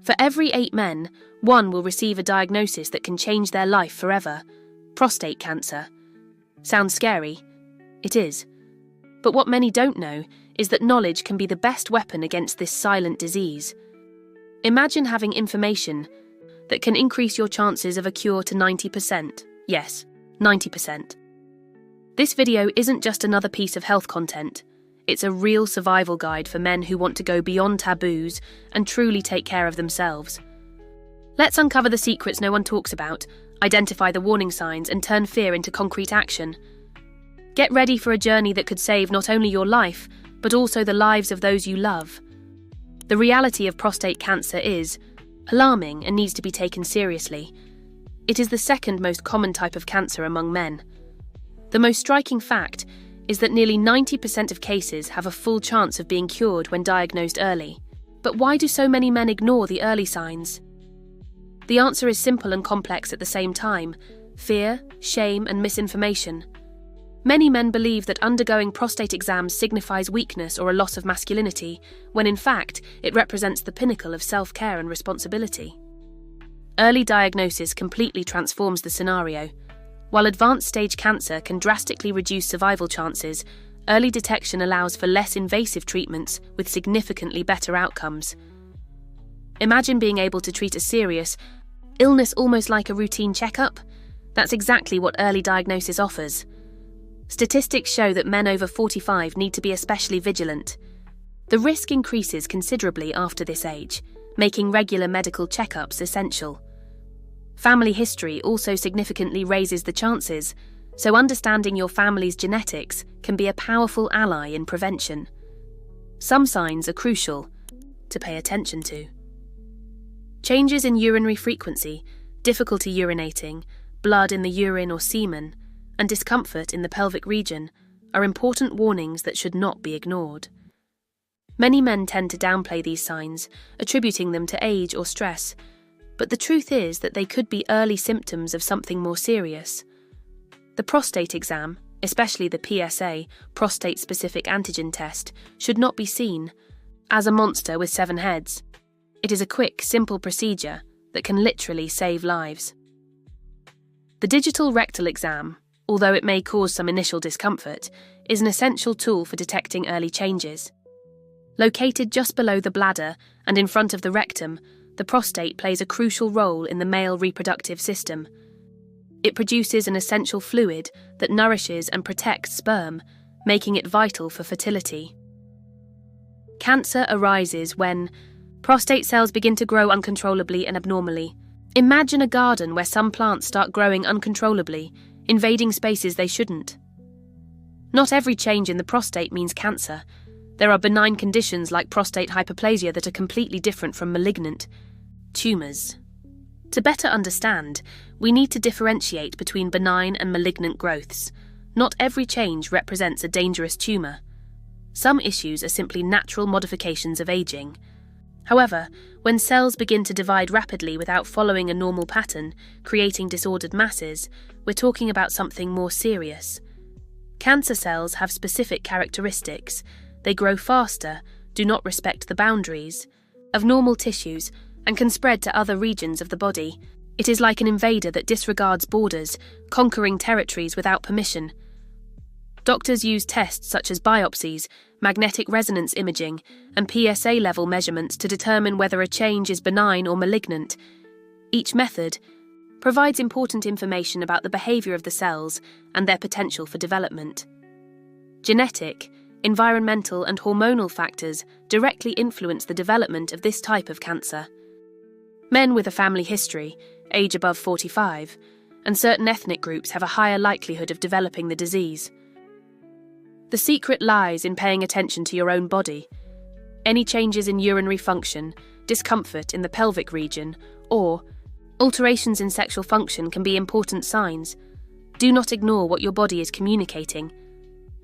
For every 8 men, 1 will receive a diagnosis that can change their life forever: prostate cancer. Sounds scary? It is. But what many don't know is that knowledge can be the best weapon against this silent disease. Imagine having information that can increase your chances of a cure to 90%. Yes, 90%. This video isn't just another piece of health content. It's a real survival guide for men who want to go beyond taboos and truly take care of themselves. Let's uncover the secrets no one talks about, identify the warning signs, and turn fear into concrete action. Get ready for a journey that could save not only your life, but also the lives of those you love. The reality of prostate cancer is alarming and needs to be taken seriously. It is the second most common type of cancer among men. The most striking fact is that nearly 90% of cases have a full chance of being cured when diagnosed early. But why do so many men ignore the early signs? The answer is simple and complex at the same time: fear, shame, and misinformation. Many men believe that undergoing prostate exams signifies weakness or a loss of masculinity, when in fact it represents the pinnacle of self-care and responsibility. Early diagnosis completely transforms the scenario. While advanced stage cancer can drastically reduce survival chances, early detection allows for less invasive treatments with significantly better outcomes. Imagine being able to treat a serious illness almost like a routine checkup. That's exactly what early diagnosis offers. Statistics show that men over 45 need to be especially vigilant. The risk increases considerably after this age, making regular medical checkups essential. Family history also significantly raises the chances, so understanding your family's genetics can be a powerful ally in prevention. Some signs are crucial to pay attention to. Changes in urinary frequency, difficulty urinating, blood in the urine or semen, and discomfort in the pelvic region are important warnings that should not be ignored. Many men tend to downplay these signs, attributing them to age or stress, but the truth is that they could be early symptoms of something more serious. The prostate exam, especially the PSA, prostate-specific antigen test, should not be seen as a monster with 7 heads. It is a quick, simple procedure that can literally save lives. The digital rectal exam, although it may cause some initial discomfort, is an essential tool for detecting early changes. Located just below the bladder and in front of the rectum, the prostate plays a crucial role in the male reproductive system. It produces an essential fluid that nourishes and protects sperm, making it vital for fertility. Cancer arises when prostate cells begin to grow uncontrollably and abnormally. Imagine a garden where some plants start growing uncontrollably, invading spaces they shouldn't. Not every change in the prostate means cancer. There are benign conditions like prostate hyperplasia that are completely different from malignant tumours. To better understand, we need to differentiate between benign and malignant growths. Not every change represents a dangerous tumour. Some issues are simply natural modifications of aging. However, when cells begin to divide rapidly without following a normal pattern, creating disordered masses, we're talking about something more serious. Cancer cells have specific characteristics. They grow faster, do not respect the boundaries of normal tissues, and can spread to other regions of the body. It is like an invader that disregards borders, conquering territories without permission. Doctors use tests such as biopsies, magnetic resonance imaging, and PSA level measurements to determine whether a change is benign or malignant. Each method provides important information about the behavior of the cells and their potential for development. Genetic, environmental, and hormonal factors directly influence the development of this type of cancer. Men with a family history, age above 45, and certain ethnic groups have a higher likelihood of developing the disease. The secret lies in paying attention to your own body. Any changes in urinary function, discomfort in the pelvic region, or alterations in sexual function can be important signs. Do not ignore what your body is communicating.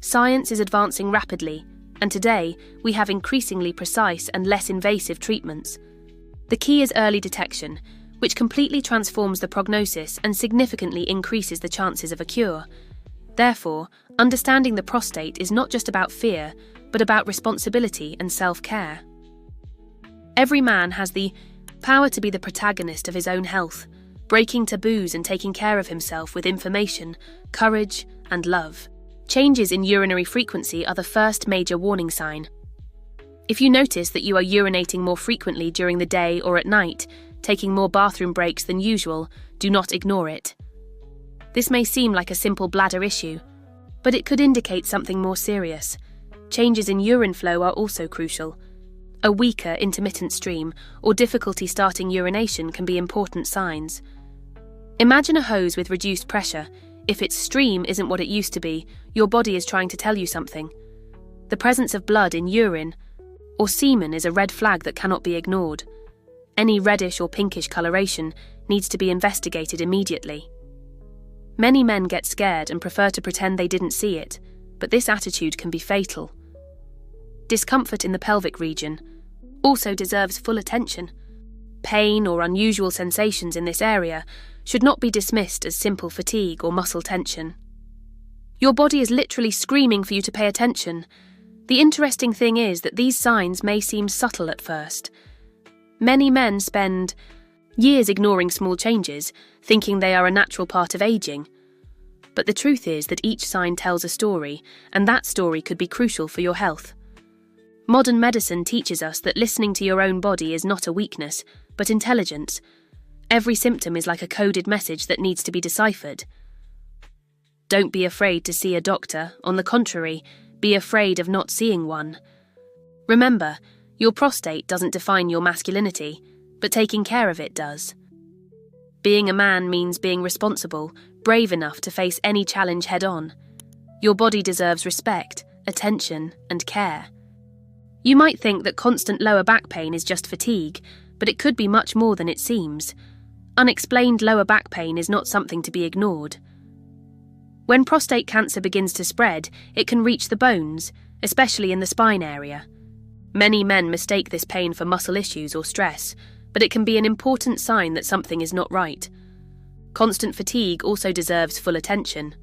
Science is advancing rapidly, and today we have increasingly precise and less invasive treatments. The key is early detection, which completely transforms the prognosis and significantly increases the chances of a cure. Therefore, understanding the prostate is not just about fear, but about responsibility and self-care. Every man has the power to be the protagonist of his own health, breaking taboos and taking care of himself with information, courage, and love. Changes in urinary frequency are the first major warning sign. If you notice that you are urinating more frequently during the day or at night, taking more bathroom breaks than usual, do not ignore it. This may seem like a simple bladder issue, but it could indicate something more serious. Changes in urine flow are also crucial. A weaker, intermittent stream or difficulty starting urination can be important signs. Imagine a hose with reduced pressure. If its stream isn't what it used to be, your body is trying to tell you something. The presence of blood in urine or semen is a red flag that cannot be ignored. Any reddish or pinkish coloration needs to be investigated immediately. Many men get scared and prefer to pretend they didn't see it, but this attitude can be fatal. Discomfort in the pelvic region also deserves full attention. Pain or unusual sensations in this area should not be dismissed as simple fatigue or muscle tension. Your body is literally screaming for you to pay attention. The interesting thing is that these signs may seem subtle at first. Many men spend years ignoring small changes, thinking they are a natural part of aging. But the truth is that each sign tells a story, and that story could be crucial for your health. Modern medicine teaches us that listening to your own body is not a weakness, but intelligence. Every symptom is like a coded message that needs to be deciphered. Don't be afraid to see a doctor. On the contrary, be afraid of not seeing one. Remember, your prostate doesn't define your masculinity, but taking care of it does. Being a man means being responsible, brave enough to face any challenge head-on. Your body deserves respect, attention, and care. You might think that constant lower back pain is just fatigue, but it could be much more than it seems. Unexplained lower back pain is not something to be ignored. When prostate cancer begins to spread, it can reach the bones, especially in the spine area. Many men mistake this pain for muscle issues or stress, but it can be an important sign that something is not right. Constant fatigue also deserves full attention.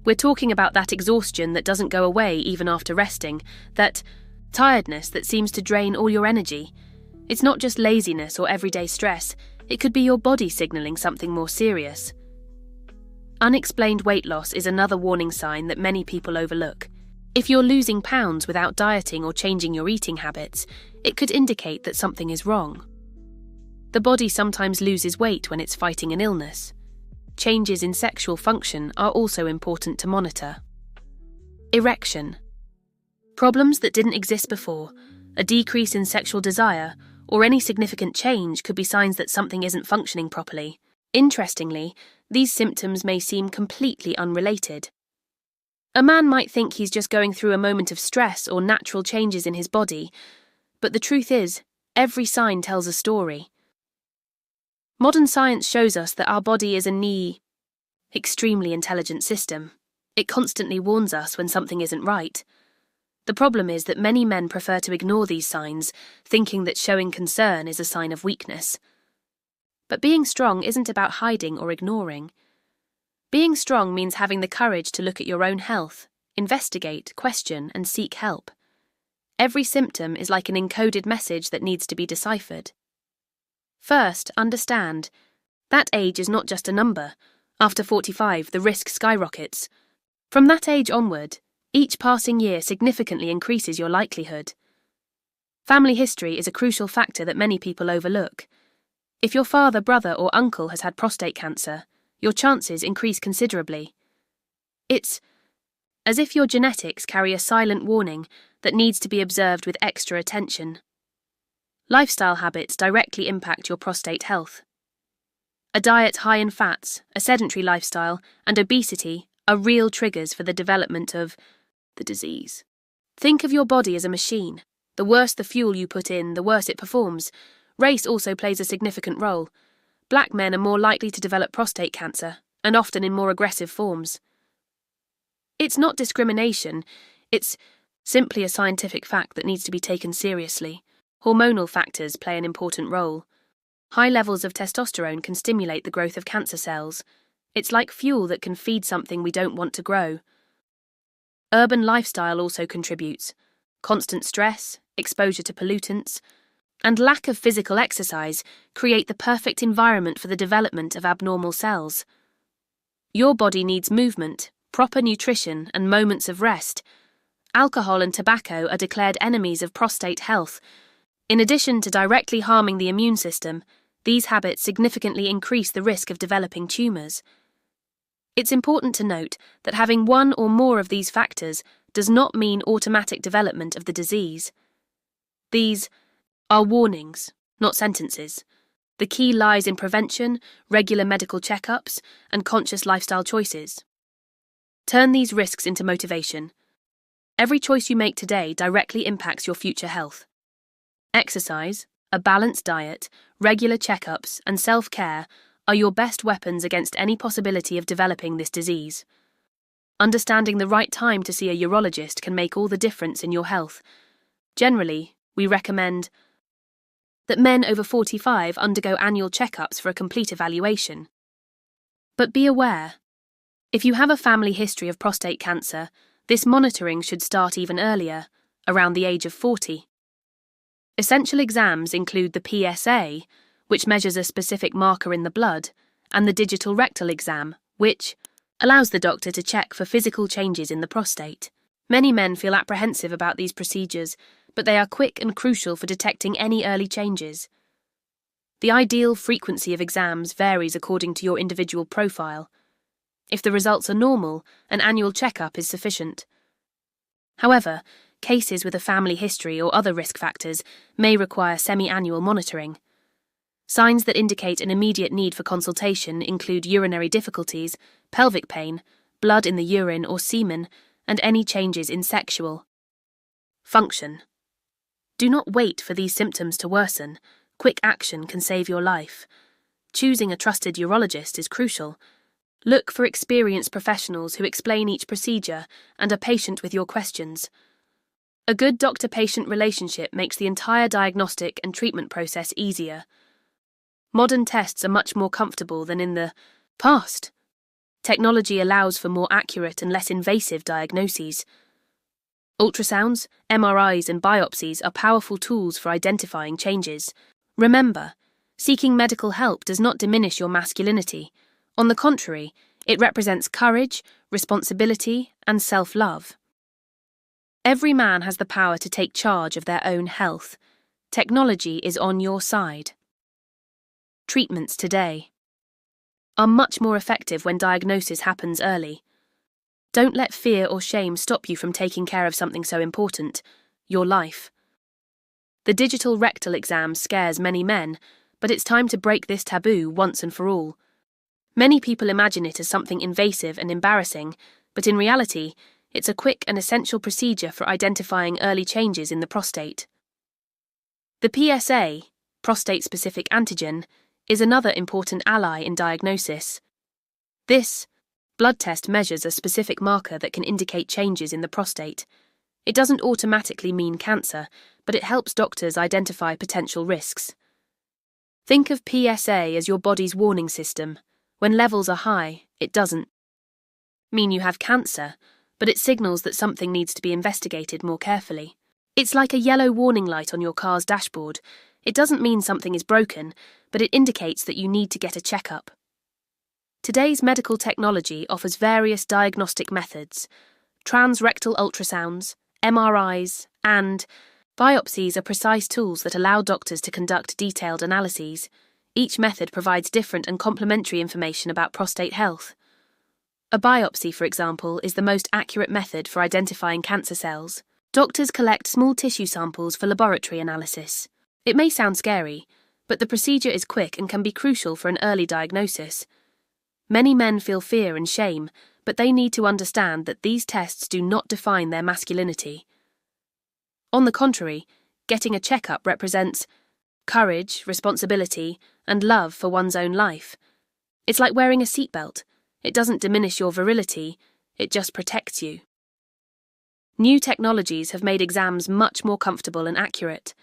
We're talking about that exhaustion that doesn't go away even after resting, that tiredness that seems to drain all your energy. It's not just laziness or everyday stress, it could be your body signaling something more serious. Unexplained weight loss is another warning sign that many people overlook. If you're losing pounds without dieting or changing your eating habits, it could indicate that something is wrong. The body sometimes loses weight when it's fighting an illness. Changes in sexual function are also important to monitor. Erection. Problems that didn't exist before, a decrease in sexual desire, or any significant change could be signs that something isn't functioning properly. Interestingly, these symptoms may seem completely unrelated. A man might think he's just going through a moment of stress or natural changes in his body, but the truth is, every sign tells a story. Modern science shows us that our body is a extremely intelligent system. It constantly warns us when something isn't right. The problem is that many men prefer to ignore these signs, thinking that showing concern is a sign of weakness. But being strong isn't about hiding or ignoring. Being strong means having the courage to look at your own health, investigate, question, and seek help. Every symptom is like an encoded message that needs to be deciphered. First, understand. That age is not just a number. After 45, the risk skyrockets. From that age onward, each passing year significantly increases your likelihood. Family history is a crucial factor that many people overlook. If your father, brother, or uncle has had prostate cancer, your chances increase considerably. It's as if your genetics carry a silent warning that needs to be observed with extra attention. Lifestyle habits directly impact your prostate health. A diet high in fats, a sedentary lifestyle, and obesity are real triggers for the development of the disease. Think of your body as a machine. The worse the fuel you put in, the worse it performs. Race also plays a significant role. Black men are more likely to develop prostate cancer, and often in more aggressive forms. It's not discrimination, it's simply a scientific fact that needs to be taken seriously. Hormonal factors play an important role. High levels of testosterone can stimulate the growth of cancer cells. It's like fuel that can feed something we don't want to grow. Urban lifestyle also contributes. Constant stress, exposure to pollutants, and lack of physical exercise create the perfect environment for the development of abnormal cells. Your body needs movement, proper nutrition, and moments of rest. Alcohol and tobacco are declared enemies of prostate health. In addition to directly harming the immune system, these habits significantly increase the risk of developing tumours. It's important to note that having one or more of these factors does not mean automatic development of the disease. These are warnings, not sentences. The key lies in prevention, regular medical checkups, and conscious lifestyle choices. Turn these risks into motivation. Every choice you make today directly impacts your future health. Exercise, a balanced diet, regular checkups, and self-care are your best weapons against any possibility of developing this disease. Understanding the right time to see a urologist can make all the difference in your health. Generally, we recommend that men over 45 undergo annual checkups for a complete evaluation. But be aware, if you have a family history of prostate cancer, this monitoring should start even earlier, around the age of 40. Essential exams include the PSA, which measures a specific marker in the blood, and the digital rectal exam, which allows the doctor to check for physical changes in the prostate. Many men feel apprehensive about these procedures, but they are quick and crucial for detecting any early changes. The ideal frequency of exams varies according to your individual profile. If the results are normal, an annual checkup is sufficient. However, cases with a family history or other risk factors may require semi-annual monitoring. Signs that indicate an immediate need for consultation include urinary difficulties, pelvic pain, blood in the urine or semen, and any changes in sexual function. Do not wait for these symptoms to worsen. Quick action can save your life. Choosing a trusted urologist is crucial. Look for experienced professionals who explain each procedure and are patient with your questions. A good doctor-patient relationship makes the entire diagnostic and treatment process easier. Modern tests are much more comfortable than in the past. Technology allows for more accurate and less invasive diagnoses. Ultrasounds, MRIs, and biopsies are powerful tools for identifying changes. Remember, seeking medical help does not diminish your masculinity. On the contrary, it represents courage, responsibility, and self-love. Every man has the power to take charge of their own health. Technology is on your side. Treatments today are much more effective when diagnosis happens early. Don't let fear or shame stop you from taking care of something so important, your life. The digital rectal exam scares many men, but it's time to break this taboo once and for all. Many people imagine it as something invasive and embarrassing, but in reality, it's a quick and essential procedure for identifying early changes in the prostate. The PSA, prostate-specific antigen, is another important ally in diagnosis. This blood test measures a specific marker that can indicate changes in the prostate. It doesn't automatically mean cancer, but it helps doctors identify potential risks. Think of PSA as your body's warning system. When levels are high, it doesn't mean you have cancer, but it signals that something needs to be investigated more carefully. It's like a yellow warning light on your car's dashboard. It doesn't mean something is broken, but it indicates that you need to get a checkup. Today's medical technology offers various diagnostic methods. Transrectal ultrasounds, MRIs, and biopsies are precise tools that allow doctors to conduct detailed analyses. Each method provides different and complementary information about prostate health. A biopsy, for example, is the most accurate method for identifying cancer cells. Doctors collect small tissue samples for laboratory analysis. It may sound scary, but the procedure is quick and can be crucial for an early diagnosis. Many men feel fear and shame, but they need to understand that these tests do not define their masculinity. On the contrary, getting a checkup represents courage, responsibility, and love for one's own life. It's like wearing a seatbelt. It doesn't diminish your virility, it just protects you. New technologies have made exams much more comfortable and accurate.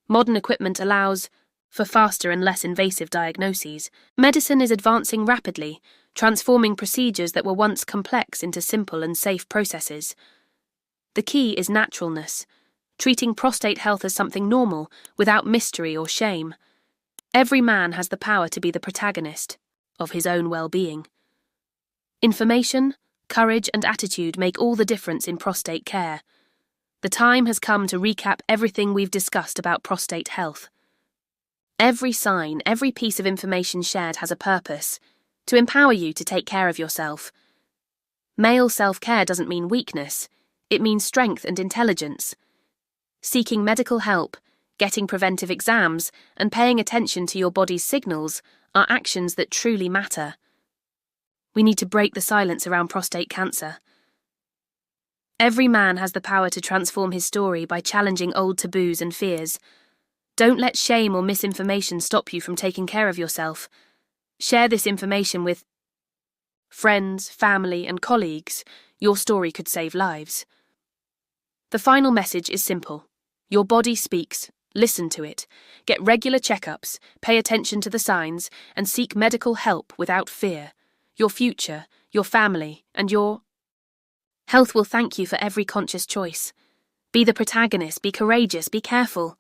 Modern equipment allows for faster and less invasive diagnoses. Medicine is advancing rapidly, transforming procedures that were once complex into simple and safe processes. The key is naturalness. treating prostate health as something normal, without mystery or shame. Every man has the power to be the protagonist of his own well-being. Information, courage, and attitude make all the difference in prostate care. The time has come to recap everything we've discussed about prostate health. Every sign, every piece of information shared has a purpose: to empower you to take care of yourself. Male self-care doesn't mean weakness, it means strength and intelligence. Seeking medical help, getting preventive exams, and paying attention to your body's signals are actions that truly matter. We need to break the silence around prostate cancer. Every man has the power to transform his story by challenging old taboos and fears. Don't let shame or misinformation stop you from taking care of yourself. Share this information with friends, family, and colleagues. Your story could save lives. The final message is simple. Your body speaks. Listen to it. Get regular checkups, pay attention to the signs, and seek medical help without fear. Your future, your family, and your health will thank you for every conscious choice. Be the protagonist, be courageous, be careful.